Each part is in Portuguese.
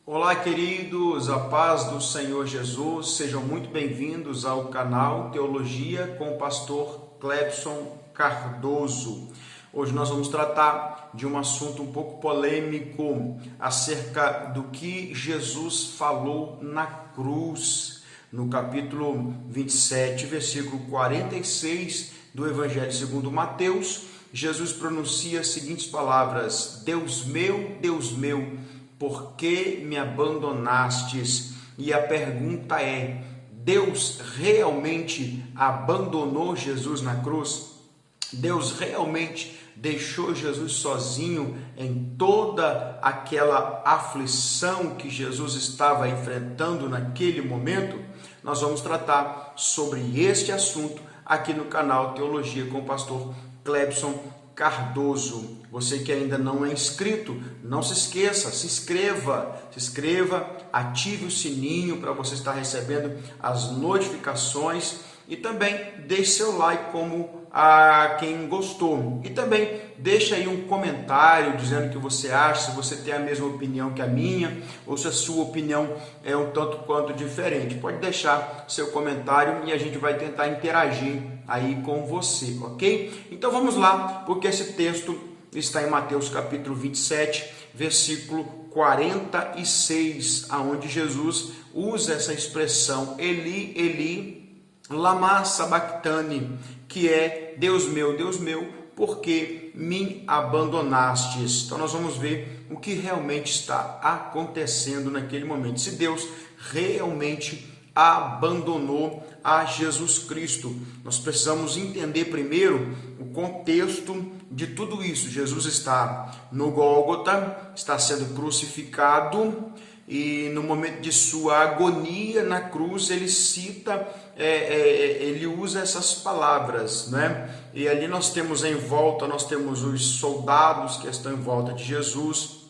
Olá, queridos, a paz do Senhor Jesus, sejam muito bem-vindos ao canal Teologia com o pastor Clebson Cardoso. Hoje nós vamos tratar de um assunto um pouco polêmico acerca do que Jesus falou na cruz. No capítulo 27, versículo 46 do Evangelho segundo Mateus, Jesus pronuncia as seguintes palavras: Deus meu, por que me abandonastes? E a pergunta é: Deus realmente abandonou Jesus na cruz? Deus realmente deixou Jesus sozinho em toda aquela aflição que Jesus estava enfrentando naquele momento? Nós vamos tratar sobre este assunto aqui no canal Teologia com o pastor Clebson Cardoso. Você que ainda não é inscrito, não se esqueça, se inscreva, ative o sininho para você estar recebendo as notificações e também deixe seu like como a quem gostou. E também deixa aí um comentário dizendo o que você acha, se você tem a mesma opinião que a minha ou se a sua opinião é um tanto quanto diferente. Pode deixar seu comentário e a gente vai tentar interagir aí com você, ok? Então vamos lá, porque esse texto está em Mateus capítulo 27, versículo 46, aonde Jesus usa essa expressão Eli, Eli, lama sabachthani, que é Deus meu, por que me abandonastes? Então nós vamos ver o que realmente está acontecendo naquele momento. Se Deus realmente abandonou a Jesus Cristo. Nós precisamos entender primeiro o contexto de tudo isso. Jesus está no Gólgota, está sendo crucificado e no momento de sua agonia na cruz ele cita, ele usa essas palavras, né? E ali nós temos em volta, nós temos os soldados que estão em volta de Jesus.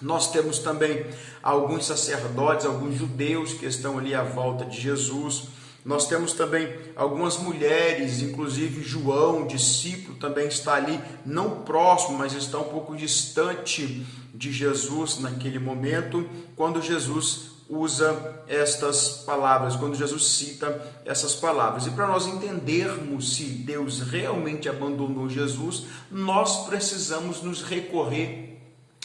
Nós temos também alguns sacerdotes, alguns judeus que estão ali à volta de Jesus. Nós temos também algumas mulheres, inclusive João, discípulo, também está ali, não próximo, mas está um pouco distante de Jesus naquele momento, quando Jesus usa estas palavras, quando Jesus cita essas palavras. E para nós entendermos se Deus realmente abandonou Jesus, nós precisamos nos recorrer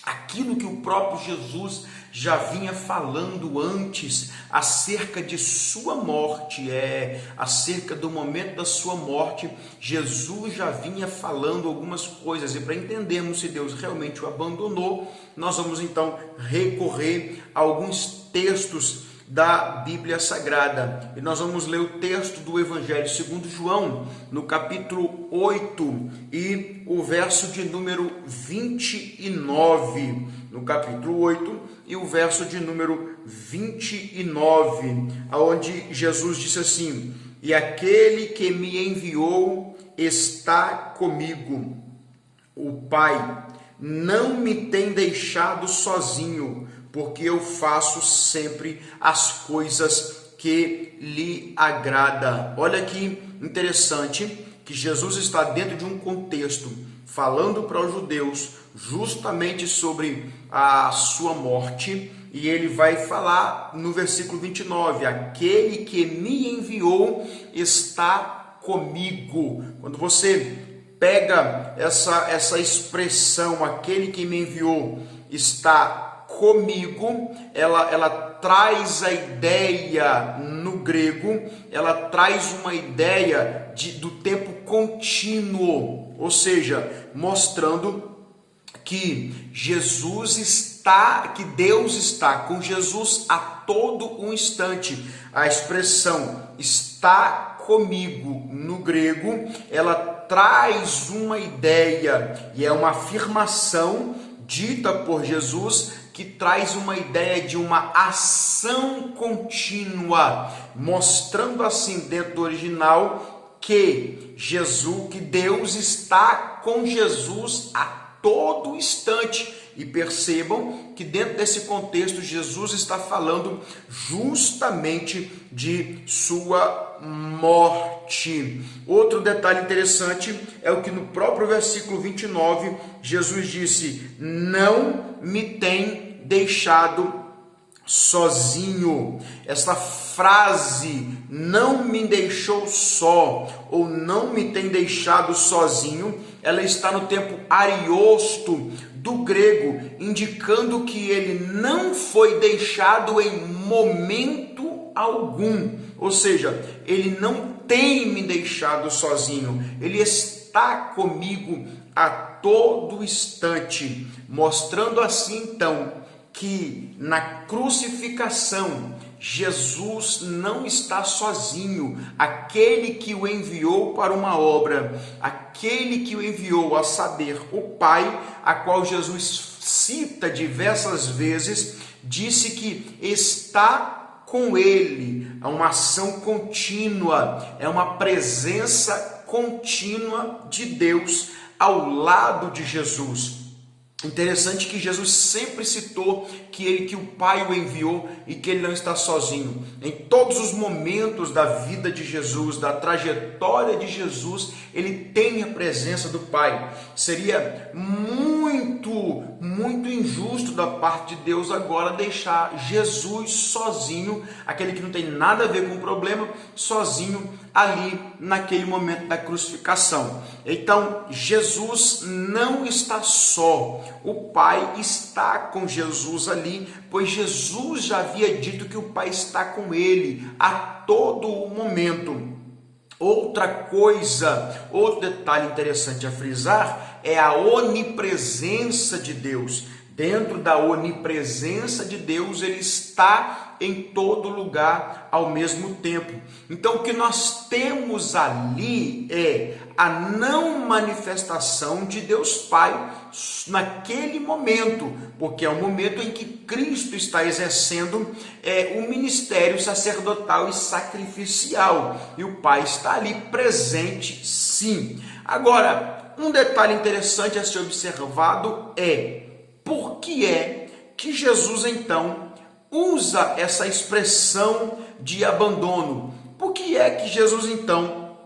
aquilo que o próprio Jesus já vinha falando antes acerca de sua morte, acerca do momento da sua morte. Jesus já vinha falando algumas coisas, e para entendermos se Deus realmente o abandonou, nós vamos então recorrer a alguns textos da Bíblia Sagrada. E nós vamos ler o texto do Evangelho segundo João, no capítulo 8 e o verso de número 29. No capítulo 8 e o verso de número 29, aonde Jesus disse assim: E aquele que me enviou está comigo. O Pai não me tem deixado sozinho, porque eu faço sempre as coisas que lhe agrada. Olha que interessante que Jesus está dentro de um contexto falando para os judeus justamente sobre a sua morte, e ele vai falar no versículo 29, aquele que me enviou está comigo. Quando você pega essa expressão, aquele que me enviou está comigo, ela traz a ideia no grego, ela traz uma ideia do tempo contínuo, ou seja, mostrando que que Deus está com Jesus a todo um instante. A expressão está comigo no grego, ela traz uma ideia e é uma afirmação dita por Jesus que traz uma ideia de uma ação contínua, mostrando assim dentro do original que Deus está com Jesus a todo instante. E percebam que dentro desse contexto Jesus está falando justamente de sua morte. Outro detalhe interessante é o que no próprio versículo 29 Jesus disse: não me tem deixado sozinho. Esta frase, não me deixou só, ou não me tem deixado sozinho, ela está no tempo ariosto do grego, indicando que ele não foi deixado em momento algum. Ou seja, ele não tem me deixado sozinho, ele está comigo a todo instante, mostrando assim então que na crucificação Jesus não está sozinho. Aquele que o enviou para uma obra, aquele que o enviou, a saber, o Pai, a qual Jesus cita diversas vezes, disse que está com ele. É uma ação contínua, é uma presença contínua de Deus ao lado de Jesus. Interessante que Jesus sempre citou que o Pai o enviou e que ele não está sozinho. Em todos os momentos da vida de Jesus, da trajetória de Jesus, ele tem a presença do Pai. Seria muito injusto da parte de Deus agora deixar Jesus sozinho, aquele que não tem nada a ver com o problema, sozinho ali naquele momento da crucificação. Então, Jesus não está só. O Pai está com Jesus ali, pois Jesus já havia dito que o Pai está com ele a todo o momento. Outro detalhe interessante a frisar é a onipresença de Deus. Dentro da onipresença de Deus, ele está em todo lugar ao mesmo tempo. Então, o que nós temos ali é a não manifestação de Deus Pai naquele momento, porque é o momento em que Cristo está exercendo o ministério sacerdotal e sacrificial, e o Pai está ali presente, sim. Agora, um detalhe interessante a ser observado é por que é que Jesus então usa essa expressão de abandono? Por que é que Jesus então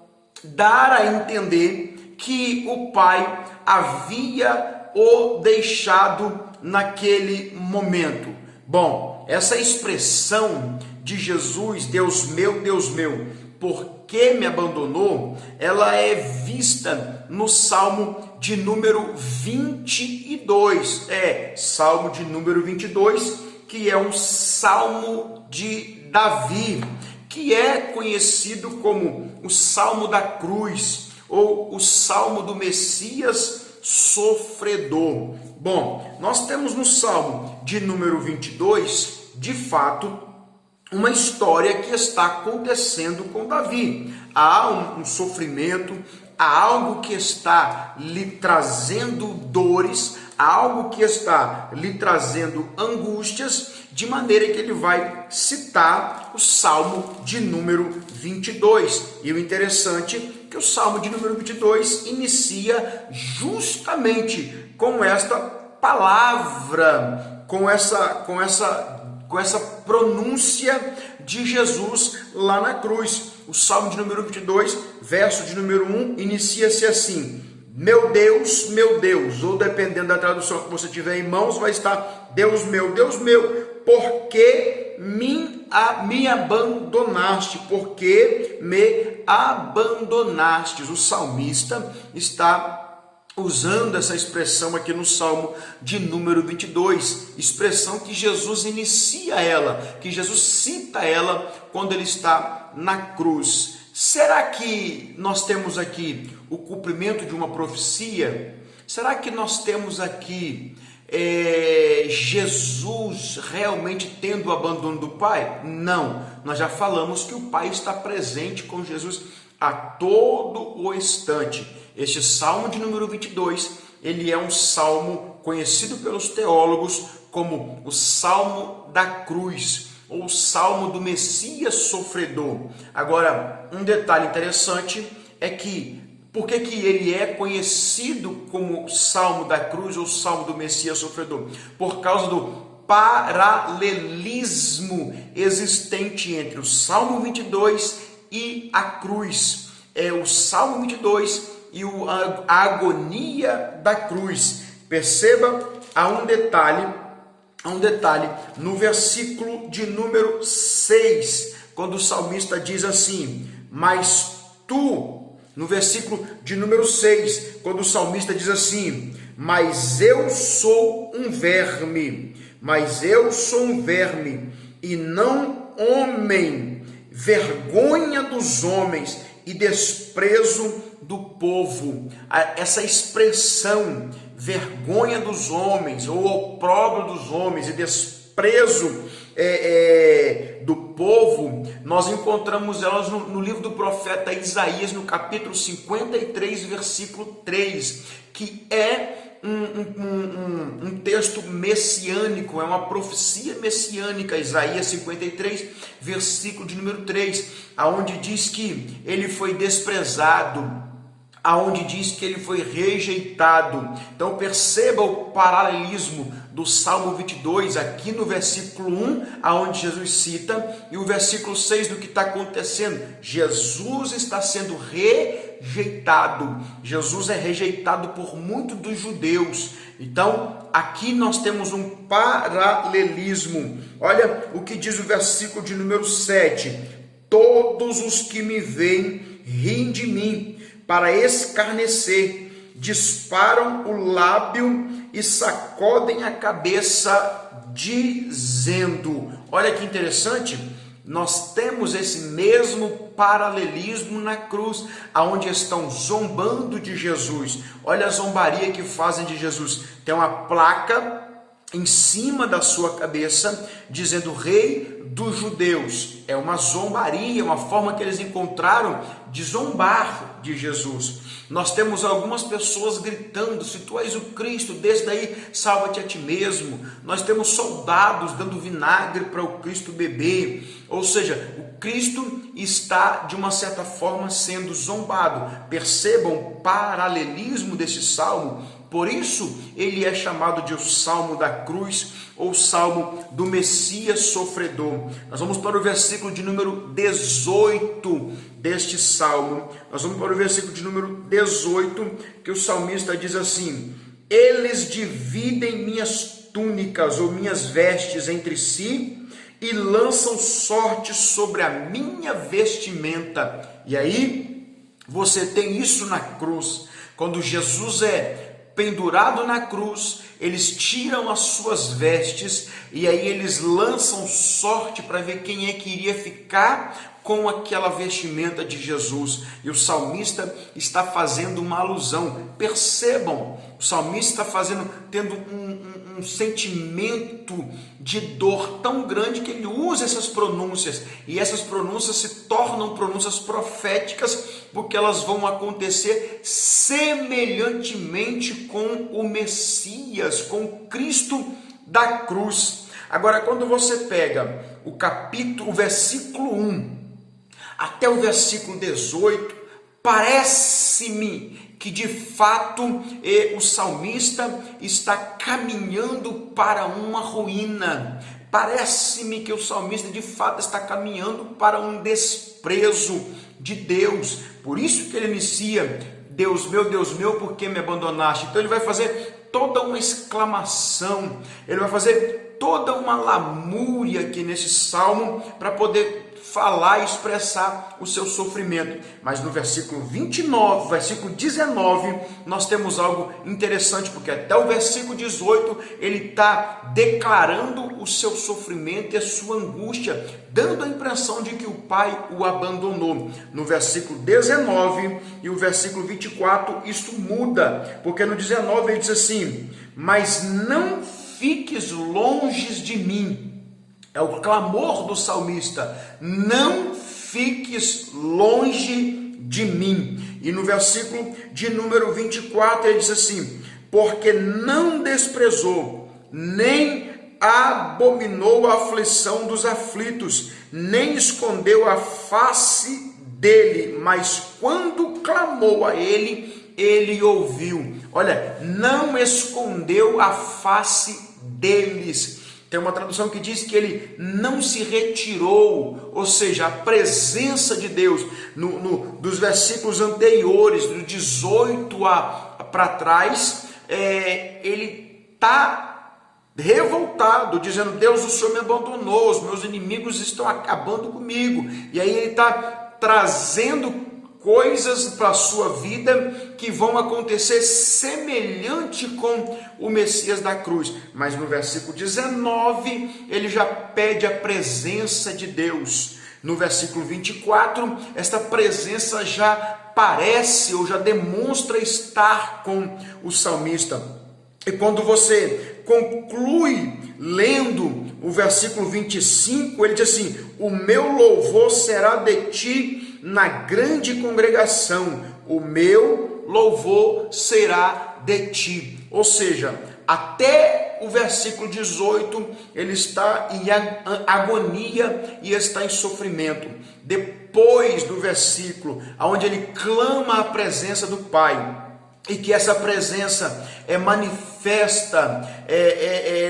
dá a entender que o Pai havia o deixado naquele momento? Bom, essa expressão de Jesus, Deus meu, por que me abandonou? Ela é vista no Salmo de número 22. Salmo de número 22, que é um salmo de Davi, que é conhecido como o Salmo da Cruz, ou o Salmo do Messias sofredor. Bom, nós temos no Salmo de número 22, de fato, uma história que está acontecendo com Davi. Há um sofrimento, há algo que está lhe trazendo dores, há algo que está lhe trazendo angústias, de maneira que ele vai citar o Salmo de número 22. E o interessante é que o Salmo de número 22 inicia justamente com esta palavra, com essa pronúncia de Jesus lá na cruz. O Salmo de número 22, verso de número 1, inicia-se assim: meu Deus, ou dependendo da tradução que você tiver em mãos, vai estar Deus meu, por que me abandonaste? Por que me abandonastes? O salmista está usando essa expressão aqui no Salmo de número 22, expressão que Jesus inicia ela, que Jesus cita ela quando ele está na cruz. Será que nós temos aqui o cumprimento de uma profecia? Será que nós temos aqui Jesus realmente tendo o abandono do Pai? Não, nós já falamos que o Pai está presente com Jesus a todo o instante. Este Salmo de número 22, ele é um salmo conhecido pelos teólogos como o Salmo da Cruz, ou Salmo do Messias sofredor. Agora, um detalhe interessante é que, por que ele é conhecido como Salmo da Cruz ou Salmo do Messias sofredor? Por causa do paralelismo existente entre o Salmo 22 e a cruz. O Salmo 22 e a agonia da cruz. Perceba, há um detalhe há um detalhe no versículo de número 6, quando o salmista diz assim: mas tu, no versículo de número 6, quando o salmista diz assim: mas eu sou um verme, e não homem, vergonha dos homens e desprezo do povo. Essa expressão, vergonha dos homens, ou opróbrio dos homens e desprezo do povo, nós encontramos elas no livro do profeta Isaías, no capítulo 53, versículo 3, que é um texto messiânico, é uma profecia messiânica. Isaías 53, versículo de número 3, aonde diz que ele foi desprezado, aonde diz que ele foi rejeitado. Então perceba o paralelismo do Salmo 22, aqui no versículo 1, aonde Jesus cita, e o versículo 6 do que está acontecendo. Jesus está sendo rejeitado. Jesus é rejeitado por muitos dos judeus. Então, aqui nós temos um paralelismo. Olha o que diz o versículo de número 7. Todos os que me veem riem de mim, para escarnecer, disparam o lábio e sacodem a cabeça, dizendo. Olha que interessante, nós temos esse mesmo paralelismo na cruz, aonde estão zombando de Jesus. Olha a zombaria que fazem de Jesus. Tem uma placa em cima da sua cabeça dizendo Rei dos Judeus. É uma zombaria, uma forma que eles encontraram de zombar de Jesus. Nós temos algumas pessoas gritando: se tu és o Cristo, desce daí, salva-te a ti mesmo. Nós temos soldados dando vinagre para o Cristo beber. Ou seja, o Cristo está de uma certa forma sendo zombado. Percebam o paralelismo desse salmo. Por isso ele é chamado de o Salmo da Cruz, ou Salmo do Messias sofredor. Nós vamos para o versículo de número 18 deste Salmo. Nós vamos para o versículo de número 18, que o salmista diz assim: eles dividem minhas túnicas ou minhas vestes entre si e lançam sorte sobre a minha vestimenta. E aí você tem isso na cruz. Quando Jesus é pendurado na cruz, eles tiram as suas vestes e aí eles lançam sorte para ver quem é que iria ficar com aquela vestimenta de Jesus. E o salmista está fazendo uma alusão. Percebam, o salmista está tendo um sentimento de dor tão grande que ele usa essas pronúncias, e essas pronúncias se tornam pronúncias proféticas, porque elas vão acontecer semelhantemente com o Messias, com o Cristo da cruz. Agora, quando você pega o versículo 1 até o versículo 18, parece-me que de fato o salmista está caminhando para uma ruína. Parece-me que o salmista de fato está caminhando para um desprezo de Deus. Por isso que ele inicia: Deus meu, por que me abandonaste? Então ele vai fazer toda uma exclamação, ele vai fazer toda uma lamúria aqui nesse salmo para poder falar e expressar o seu sofrimento. Mas no versículo 29, versículo 19, nós temos algo interessante, porque até o versículo 18 ele está declarando o seu sofrimento e a sua angústia, dando a impressão de que o pai o abandonou. No versículo 19 e o versículo 24, isso muda, porque no 19 ele diz assim: mas não fiques longe de mim. É o clamor do salmista: não fiques longe de mim. E no versículo de número 24 ele diz assim: porque não desprezou, nem abominou a aflição dos aflitos, nem escondeu a face dele, mas quando clamou a ele, ele ouviu. Olha, não escondeu a face deles. Tem uma tradução que diz que ele não se retirou, ou seja, a presença de Deus, dos versículos anteriores, do 18 para trás, ele está revoltado, dizendo: Deus, o Senhor me abandonou, os meus inimigos estão acabando comigo. E aí ele está trazendo coisas para a sua vida que vão acontecer semelhante com o Messias da cruz. Mas no versículo 19, ele já pede a presença de Deus. No versículo 24, esta presença já parece ou já demonstra estar com o salmista. E quando você conclui lendo o versículo 25, ele diz assim: o meu louvor será de ti na grande congregação, o meu louvor será de ti. Ou seja, até o versículo 18, ele está em agonia e está em sofrimento. Depois do versículo, onde ele clama a presença do Pai, e que essa presença é manifesta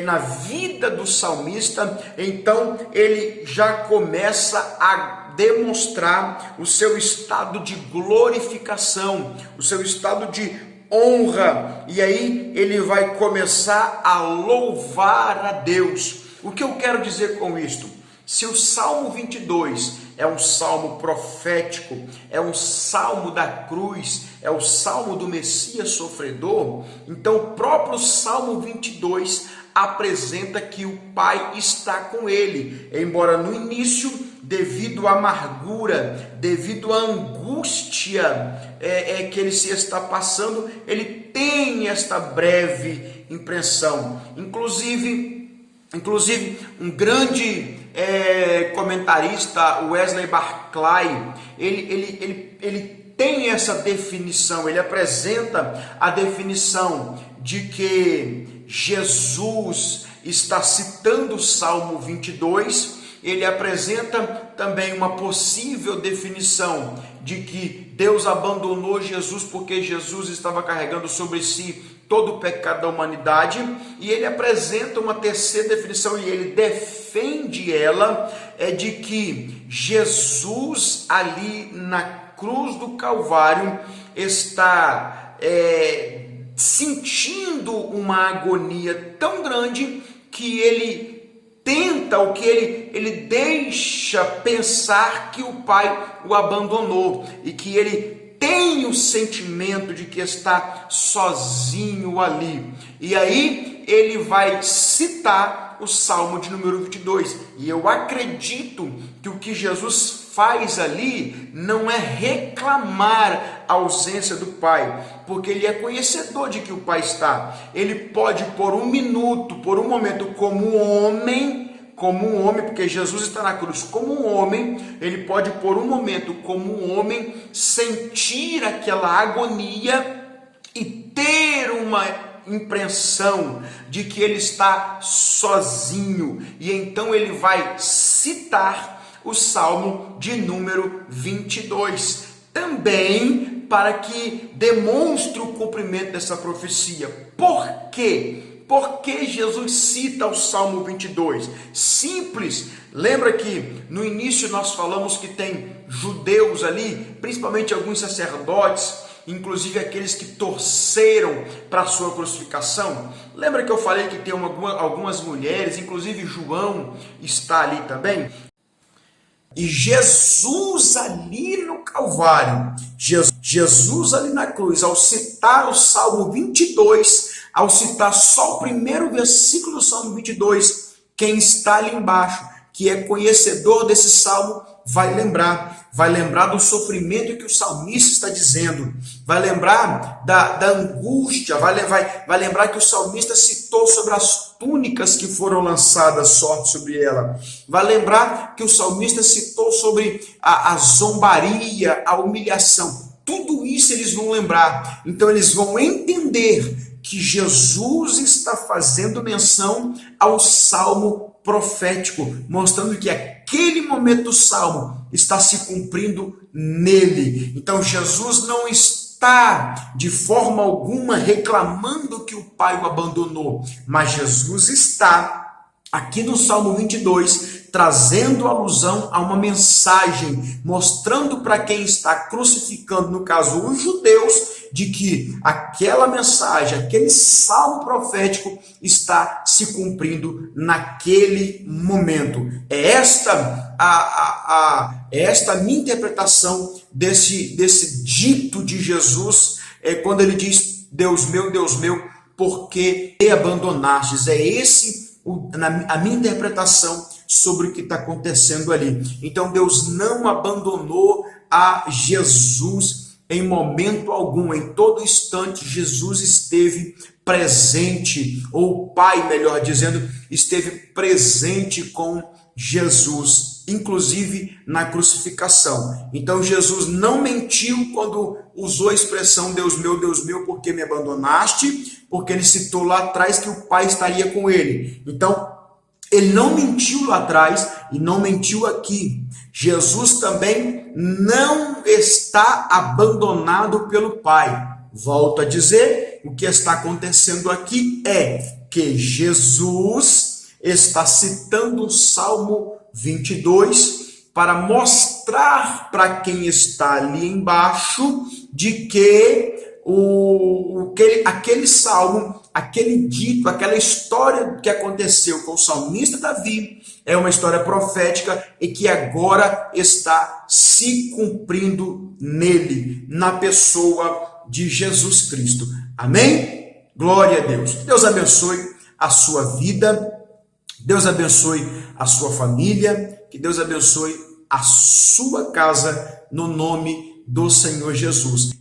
na vida do salmista, então ele já começa a demonstrar o seu estado de glorificação, o seu estado de honra, e aí ele vai começar a louvar a Deus. O que eu quero dizer com isto? Se o Salmo 22 é um salmo profético, é um salmo da cruz, é o salmo do Messias sofredor, então o próprio Salmo 22 apresenta que o Pai está com ele, embora no início, devido à amargura, devido à angústia que ele se está passando, ele tem esta breve impressão. Inclusive um grande comentarista, Wesley Barclay, ele tem essa definição, ele apresenta a definição de que Jesus está citando o Salmo 22, ele apresenta também uma possível definição de que Deus abandonou Jesus porque Jesus estava carregando sobre si todo o pecado da humanidade, e ele apresenta uma terceira definição, e ele defende ela, de que Jesus ali na cruz do Calvário está sentindo uma agonia tão grande que ele tenta, ou que ele deixa pensar que o Pai o abandonou, e que ele tem o sentimento de que está sozinho ali. E aí ele vai citar o Salmo de número 22. E eu acredito que o que Jesus faz ali não é reclamar a ausência do Pai, porque ele é conhecedor de que o Pai está. Ele pode por um minuto, por um momento, como um homem, porque Jesus está na cruz como um homem, ele pode por um momento como um homem sentir aquela agonia e ter uma impressão de que ele está sozinho, e então ele vai citar o Salmo de número 22, também para que demonstre o cumprimento dessa profecia. Por quê? Por que Jesus cita o Salmo 22? Simples. Lembra que no início nós falamos que tem judeus ali, principalmente alguns sacerdotes, inclusive aqueles que torceram para a sua crucificação? Lembra que eu falei que tem algumas mulheres, inclusive João está ali também? E Jesus ali no Calvário, Jesus ali na cruz, ao citar o Salmo 22, ao citar só o primeiro versículo do Salmo 22, quem está ali embaixo, que é conhecedor desse salmo, vai lembrar do sofrimento que o salmista está dizendo, vai lembrar da angústia, vai lembrar que o salmista citou sobre as túnicas que foram lançadas sobre ela, vai lembrar que o salmista citou sobre a zombaria, a humilhação. Tudo isso eles vão lembrar, então eles vão entender que Jesus está fazendo menção ao salmo profético, mostrando que aquele momento do salmo está se cumprindo nele. Então Jesus não está de forma alguma reclamando que o Pai o abandonou, mas Jesus está aqui no Salmo 22, trazendo alusão a uma mensagem, mostrando para quem está crucificando, no caso os judeus, de que aquela mensagem, aquele salmo profético está se cumprindo naquele momento. É esta a minha interpretação desse dito de Jesus, quando ele diz: Deus meu, por que me abandonastes? É esse a minha interpretação sobre o que está acontecendo ali. Então Deus não abandonou a Jesus em momento algum. Em todo instante Jesus esteve presente, ou o Pai, melhor dizendo, esteve presente com Jesus, inclusive na crucificação. Então Jesus não mentiu quando usou a expressão Deus meu, por que me abandonaste? Porque ele citou lá atrás que o Pai estaria com ele. Então, ele não mentiu lá atrás e não mentiu aqui. Jesus também não está abandonado pelo Pai. Volto a dizer, o que está acontecendo aqui é que Jesus está citando o Salmo 22 para mostrar para quem está ali embaixo de que aquele salmo, aquele dito, aquela história que aconteceu com o salmista Davi é uma história profética e que agora está se cumprindo nele, na pessoa de Jesus Cristo. Amém? Glória a Deus. Deus abençoe a sua vida, Deus abençoe a sua família, que Deus abençoe a sua casa, no nome do Senhor Jesus.